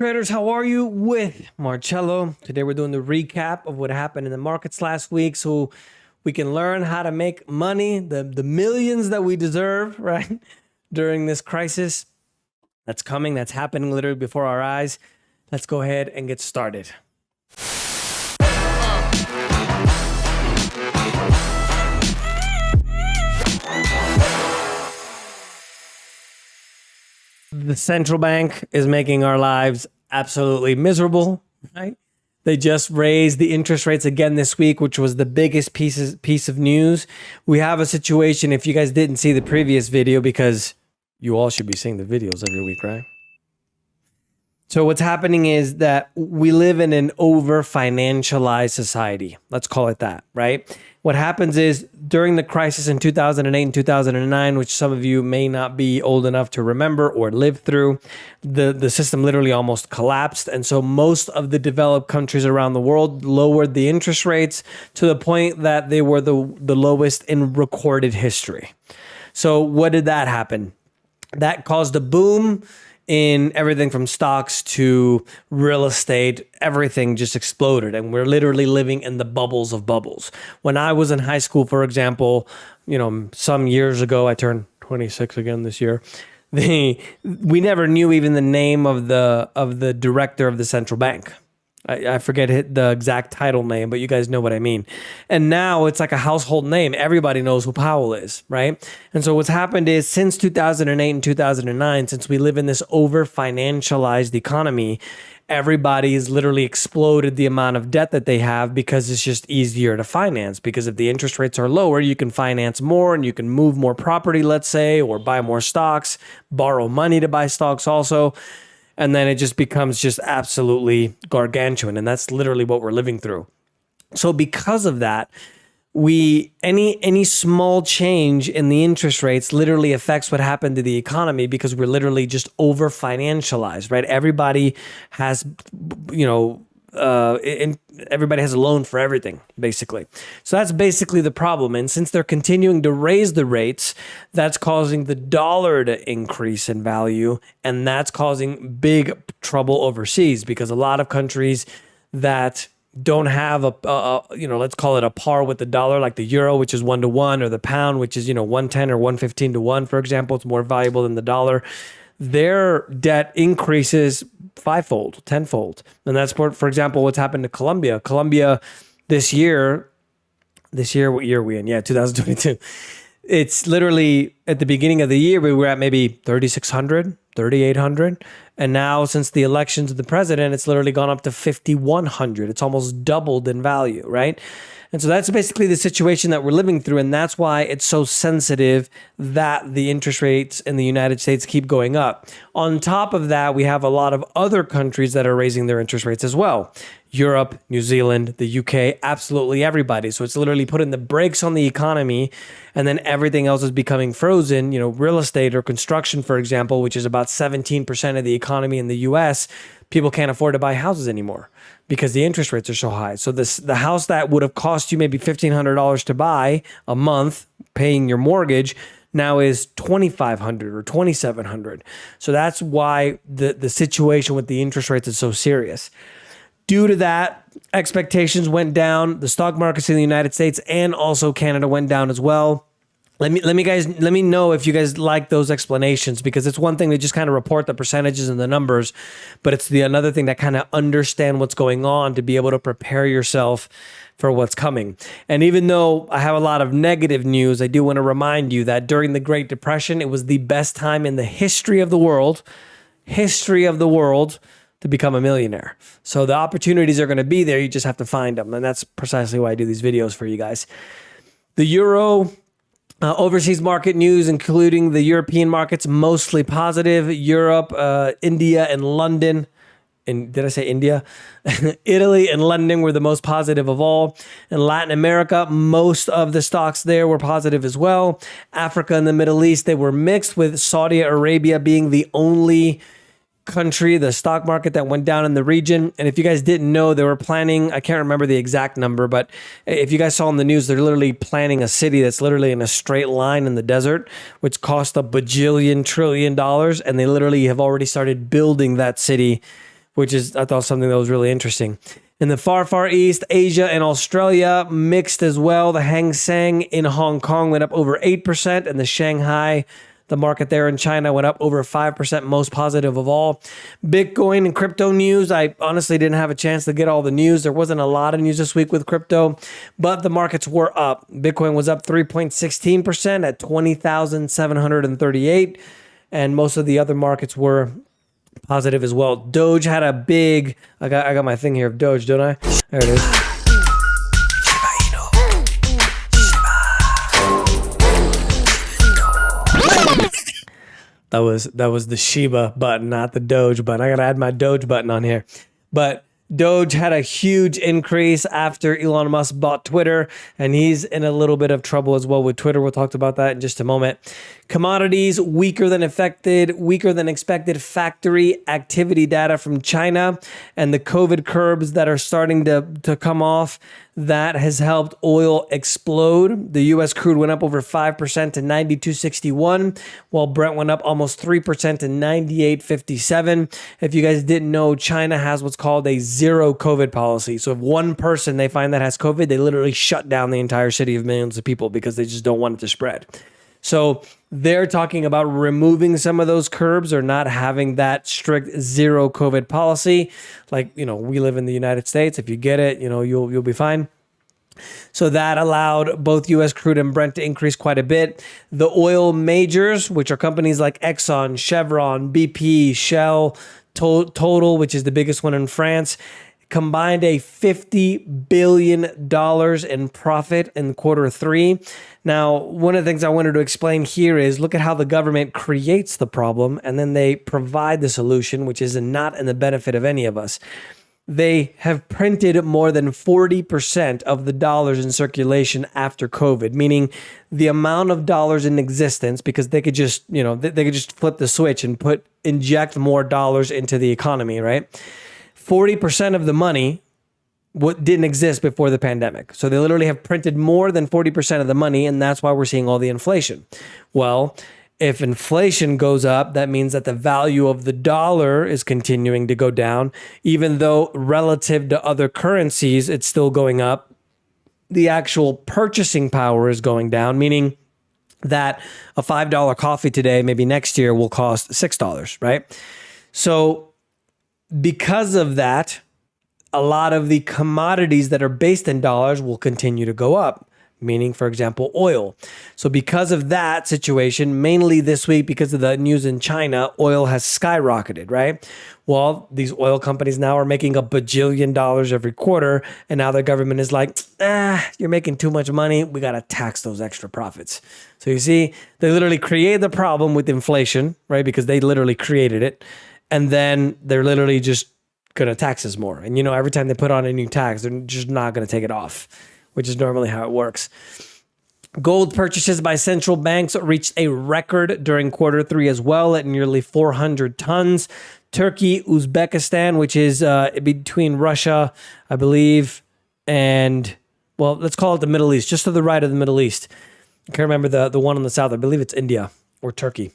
Traders, how are you? With Marcello. Today we're doing the recap of what happened in the markets last week so we can learn how to make money, the millions that we deserve, right? During this crisis that's coming, that's happening literally before our eyes. Let's go ahead and get started. The central bank is making our lives absolutely miserable, right? They just raised the interest rates again this week, which was the biggest piece of news. We have a situation, if you guys didn't see the previous video, because you all should be seeing the videos every week, right? So what's happening is that we live in an over-financialized society. Let's call it that, right? What happens is during the crisis in 2008 and 2009, which some of you may not be old enough to remember or live through, the system literally almost collapsed. And so most of the developed countries around the world lowered the interest rates to the point that they were the lowest in recorded history. So what did that happen? That caused a boom in everything from stocks to real estate. Everything just exploded, and we're literally living in the bubbles of bubbles. When I was in high school, for example, some years ago, I turned 26 again this year. We never knew even the name of the director of the central bank. I forget the exact title name, but you guys know what I mean. And now it's like a household name. Everybody knows who Powell is, right? And so what's happened is since 2008 and 2009, since we live in this over-financialized economy, everybody's literally exploded the amount of debt that they have because it's just easier to finance. Because if the interest rates are lower, you can finance more and you can move more property, let's say, or buy more stocks, borrow money to buy stocks also. And then it just becomes just absolutely gargantuan. And that's literally what we're living through. So because of that, any small change in the interest rates literally affects what happened to the economy because we're literally just over financialized, right? Everybody has, everybody has a loan for everything, basically. So that's basically the problem. And since they're continuing to raise the rates, that's causing the dollar to increase in value. And that's causing big trouble overseas because a lot of countries that don't have let's call it a par with the dollar, like the euro, which is 1-to-1, or the pound, which is, 110 or 115-to-1, for example, it's more valuable than the dollar. Their debt increases fivefold, tenfold. And that's, for example, what's happened to Colombia. Colombia this year, what year are we in? Yeah, 2022. It's literally at the beginning of the year, we were at maybe 3,600, 3,800. And now since the elections of the president, it's literally gone up to 5,100. It's almost doubled in value, right? And so that's basically the situation that we're living through. And that's why it's so sensitive that the interest rates in the United States keep going up. On top of that, we have a lot of other countries that are raising their interest rates as well. Europe, New Zealand, the UK, absolutely everybody. So it's literally putting the brakes on the economy, and then everything else is becoming frozen. Real estate or construction, for example, which is about 17% of the economy in the US, people can't afford to buy houses anymore because the interest rates are so high. So the house that would have cost you maybe $1,500 to buy a month, paying your mortgage, now is $2,500 or $2,700. So that's why the situation with the interest rates is so serious. Due to that, expectations went down. The stock markets in the United States and also Canada went down as well. Let me know if you guys like those explanations, because it's one thing to just kind of report the percentages and the numbers, but it's another thing to kind of understand what's going on to be able to prepare yourself for what's coming. And even though I have a lot of negative news, I do want to remind you that during the Great Depression, it was the best time in the history of the world, to become a millionaire. So the opportunities are going to be there. You just have to find them. And that's precisely why I do these videos for you guys. The euro, overseas market news, including the European markets, mostly positive. Europe, India, and London. And did I say India? Italy and London were the most positive of all. In Latin America, most of the stocks there were positive as well. Africa and the Middle East, they were mixed, with Saudi Arabia being the only country, the stock market, that went down in the region. And if you guys didn't know, they were planning, I can't remember the exact number, but if you guys saw in the news, they're literally planning a city that's literally in a straight line in the desert, which cost $1 bajillion trillion. And they literally have already started building that city which is, I thought, something that was really interesting. In the far, far east, Asia and Australia mixed as well. The Hang Seng in Hong Kong went up over 8%, and the Shanghai, the market there in China, went up over 5%, most positive of all. Bitcoin and crypto news. I honestly didn't have a chance to get all the news. There wasn't a lot of news this week with crypto, but the markets were up. Bitcoin was up 3.16% at 20,738, and most of the other markets were positive as well. Doge had a big, I got my thing here of Doge, don't I? There it is. That was the Shiba button, not the Doge button. I gotta add my Doge button on here. But Doge had a huge increase after Elon Musk bought Twitter, and he's in a little bit of trouble as well with Twitter. We'll talk about that in just a moment. Commodities, weaker than expected factory activity data from China, and the COVID curbs that are starting to come off. That has helped oil explode. The U.S. crude went up over 5% to 92.61, while Brent went up almost 3% to 98.57. If you guys didn't know, China has what's called a zero COVID policy. So if one person they find that has COVID, they literally shut down the entire city of millions of people because they just don't want it to spread. So they're talking about removing some of those curbs or not having that strict zero COVID policy. Like, we live in the United States. If you get it, you'll be fine. So that allowed both U.S. crude and Brent to increase quite a bit. The oil majors, which are companies like Exxon, Chevron, BP, Shell, Total, which is the biggest one in France, combined a $50 billion in profit in quarter three. Now, one of the things I wanted to explain here is look at how the government creates the problem and then they provide the solution, which is not in the benefit of any of us. They have printed more than 40% of the dollars in circulation after COVID, meaning the amount of dollars in existence, because they could just, they could just flip the switch and inject more dollars into the economy, right? 40% of the money didn't exist before the pandemic. So they literally have printed more than 40% of the money, and that's why we're seeing all the inflation. Well, if inflation goes up, that means that the value of the dollar is continuing to go down, even though relative to other currencies, it's still going up. The actual purchasing power is going down, meaning that a $5 coffee today, maybe next year, will cost $6, right? So because of that, a lot of the commodities that are based in dollars will continue to go up, meaning, for example, oil. So because of that situation, mainly this week, because of the news in China, oil has skyrocketed, right? Well, these oil companies now are making $1 bajillion every quarter, and now the government is like, you're making too much money. We got to tax those extra profits. So you see, they literally created the problem with inflation, right? Because they literally created it. And then they're literally just going to tax us more. And every time they put on a new tax, they're just not going to take it off, which is normally how it works. Gold purchases by central banks reached a record during quarter three as well at nearly 400 tons. Turkey, Uzbekistan, which is between Russia, I believe, and, well, let's call it the Middle East, just to the right of the Middle East. I can't remember the one on the south. I believe it's India or Turkey.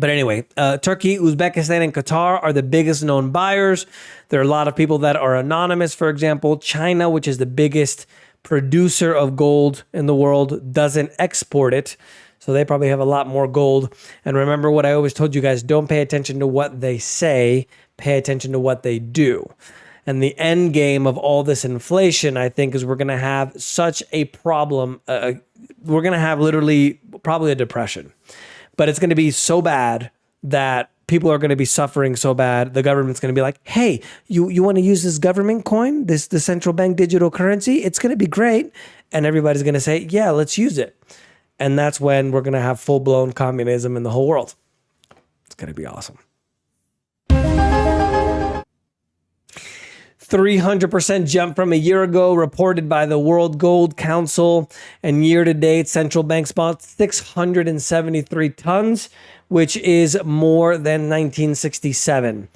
But anyway, Turkey, Uzbekistan, and Qatar are the biggest known buyers. There are a lot of people that are anonymous. For example, China, which is the biggest producer of gold in the world, doesn't export it. So they probably have a lot more gold. And remember what I always told you guys, don't pay attention to what they say, pay attention to what they do. And the end game of all this inflation, I think, is we're going to have such a problem. We're going to have literally probably a depression. But it's going to be so bad that people are going to be suffering so bad. The government's going to be like, hey, you want to use this government coin, the central bank digital currency? It's going to be great. And everybody's going to say, yeah, let's use it. And that's when we're going to have full-blown communism in the whole world. It's going to be awesome. 300% jump from a year ago, reported by the World Gold Council. And year-to-date, central banks bought 673 tons, which is more than 1967.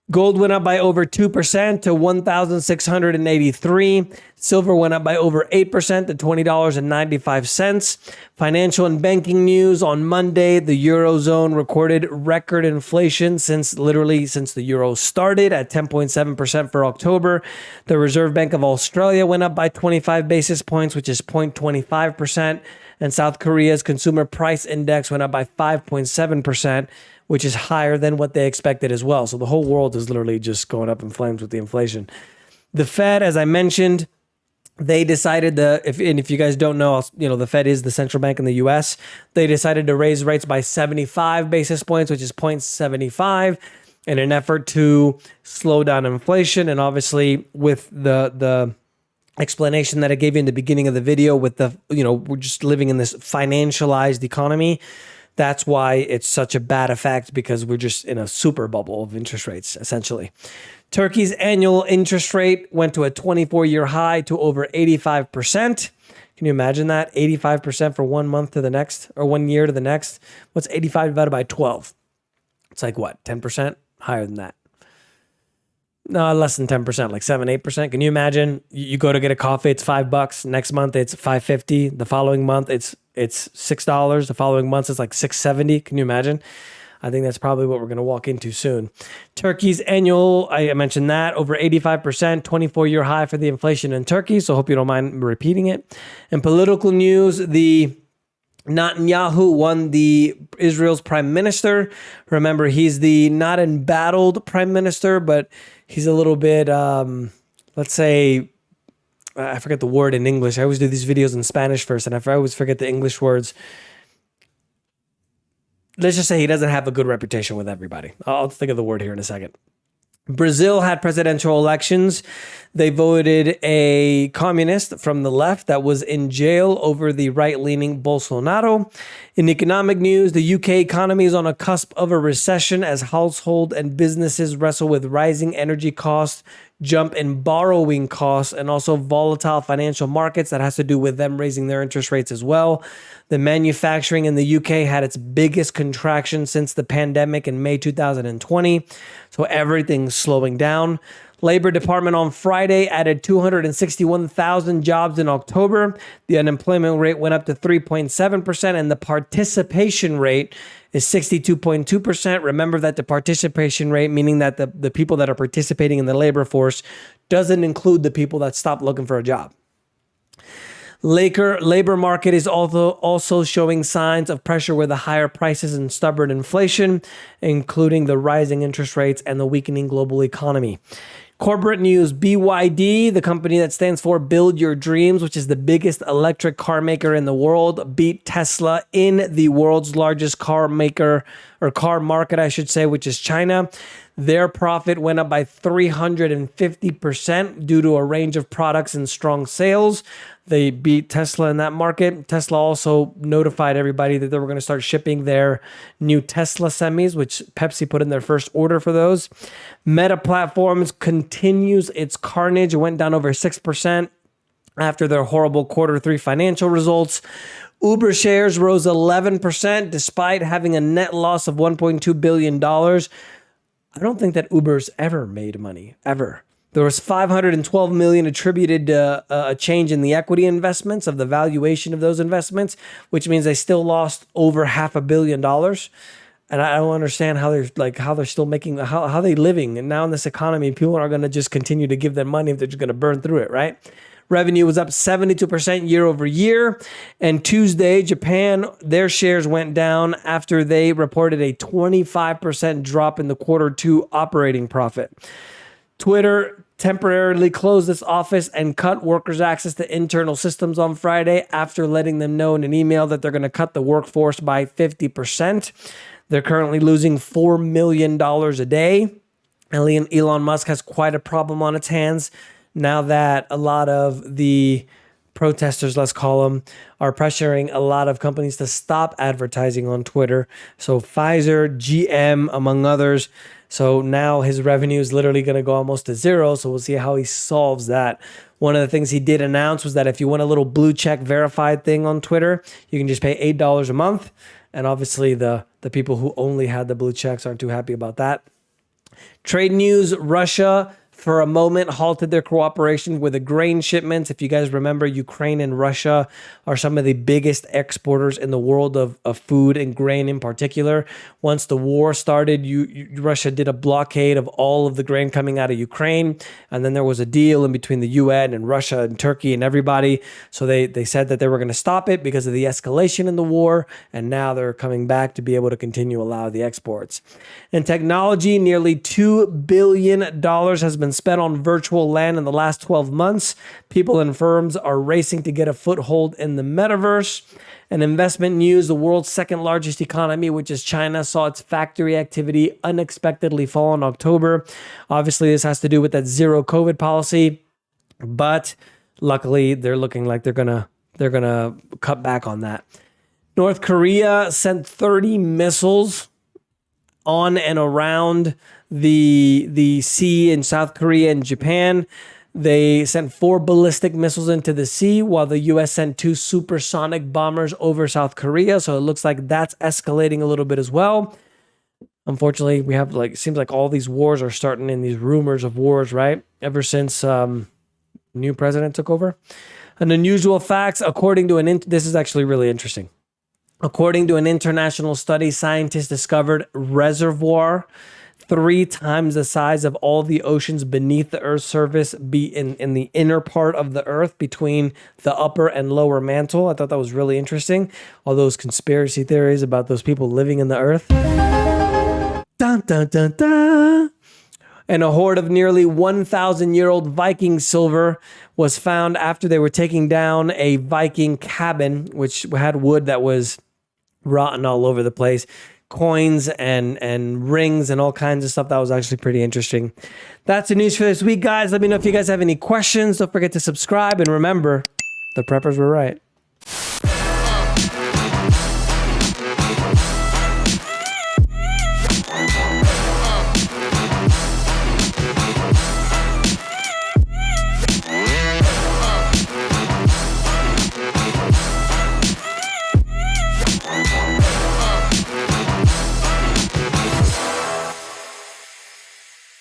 Gold went up by over 2% to 1,683. Silver went up by over 8% to $20.95. Financial and banking news on Monday, the Eurozone recorded record inflation since the euro started at 10.7% for October. The Reserve Bank of Australia went up by 25 basis points, which is 0.25%. And South Korea's consumer price index went up by 5.7%, which is higher than what they expected as well. So the whole world is literally just going up in flames with the inflation. The Fed, as I mentioned, they decided if you guys don't know, the Fed is the central bank in the U.S. They decided to raise rates by 75 basis points, which is 0.75, in an effort to slow down inflation. And obviously, with the explanation that I gave you in the beginning of the video, with we're just living in this financialized economy. That's why it's such a bad effect, because we're just in a super bubble of interest rates, essentially. Turkey's annual interest rate went to a 24-year high to over 85%. Can you imagine that? 85% for 1 month to the next, or 1 year to the next. What's 85 divided by 12? It's like what, 10%? Higher than that. No, less than 10%, like 7-8%. Can you imagine? You go to get a coffee, it's $5. Next month, it's $5.50. The following month, it's $6. The following month, it's like $6.70. Can you imagine? I think that's probably what we're going to walk into soon. Turkey's annual, I mentioned that, over 85%, 24-year high for the inflation in Turkey. So I hope you don't mind repeating it. In political news, Netanyahu won Israel's prime minister. Remember, he's the not embattled prime minister, but he's a little bit, let's say, I forget the word in English. I always do these videos in Spanish first, and I always forget the English words. Let's just say he doesn't have a good reputation with everybody. I'll think of the word here in a second. Brazil had presidential elections. They voted a communist from the left that was in jail over the right-leaning Bolsonaro. In economic news, the UK economy is on a cusp of a recession as households and businesses wrestle with rising energy costs, jump in borrowing costs, and also volatile financial markets. That has to do with them raising their interest rates as well. The manufacturing in the UK had its biggest contraction since the pandemic in May 2020. So everything's slowing down. Labor Department on Friday added 261,000 jobs in October. The unemployment rate went up to 3.7%, and the participation rate is 62.2%. Remember that the participation rate, meaning that the people that are participating in the labor force, doesn't include the people that stopped looking for a job. Labor market is also showing signs of pressure with the higher prices and stubborn inflation, including the rising interest rates and the weakening global economy. Corporate news, BYD, the company that stands for Build Your Dreams, which is the biggest electric car maker in the world, beat Tesla in the world's largest car maker, or car market, I should say, which is China. Their profit went up by 350% due to a range of products and strong sales. They beat Tesla in that market. Tesla also notified everybody that they were going to start shipping their new Tesla semis, which Pepsi put in their first order for those. Meta Platforms continues its carnage. It went down over 6% after their horrible Q3 financial results. Uber shares rose 11% despite having a net loss of $1.2 billion. I don't think that Uber's ever made money, ever. There was $512 million attributed to a change in the equity investments, of the valuation of those investments, which means they still lost over $500 million. And I don't understand how they're still making, how they living. And now in this economy, people are going to just continue to give them money if they're just going to burn through it, right? Revenue was up 72% year over year. And Tuesday, Japan, their shares went down after they reported a 25% drop in the Q2 operating profit. Twitter temporarily closed its office and cut workers' access to internal systems on Friday after letting them know in an email that they're going to cut the workforce by 50%. They're currently losing $4 million a day. Elon Musk has quite a problem on its hands now that a lot of the protesters, let's call them, are pressuring a lot of companies to stop advertising on Twitter. So Pfizer, GM, among others. So now his revenue is literally going to go almost to zero. So we'll see how he solves that. One of the things he did announce was that if you want a little blue check verified thing on Twitter, you can just pay $8 a month. And obviously the people who only had the blue checks aren't too happy about that. Trade news, Russia for a moment halted their cooperation with the grain shipments. If you guys remember, Ukraine and Russia are some of the biggest exporters in the world of food and grain in particular. Once the war started, Russia did a blockade of all of the grain coming out of Ukraine. And then there was a deal in between the UN and Russia and Turkey and everybody. So they said that they were going to stop it because of the escalation in the war. And now they're coming back to be able to continue allow the exports. In technology, nearly $2 billion has been spent on virtual land in the last 12 months. People and firms are racing to get a foothold in the metaverse. And investment news, the world's second largest economy, which is China, saw its factory activity unexpectedly fall in October. Obviously, this has to do with that zero COVID policy, but luckily they're looking like they're gonna cut back on that. North Korea sent 30 missiles on and around the sea in South Korea and Japan. They sent 4 ballistic missiles into the sea, while the U.S. sent 2 supersonic bombers over South Korea. So it looks like that's escalating a little bit as well. Unfortunately, we have seems like all these wars are starting in these rumors of wars, right? Ever since new president took over. An unusual facts, according to this is actually really interesting. According to an international study, scientists discovered reservoir 3 times the size of all the oceans beneath the Earth's surface be in the inner part of the Earth between the upper and lower mantle. I thought that was really interesting. All those conspiracy theories about those people living in the Earth. Dun, dun, dun, dun. And a hoard of nearly 1,000-year-old Viking silver was found after they were taking down a Viking cabin, which had wood that was rotten all over the place. Coins and rings and all kinds of stuff. That was actually pretty interesting. That's the news for this week, guys. Let me know if you guys have any questions. Don't forget to subscribe. And remember, the preppers were right.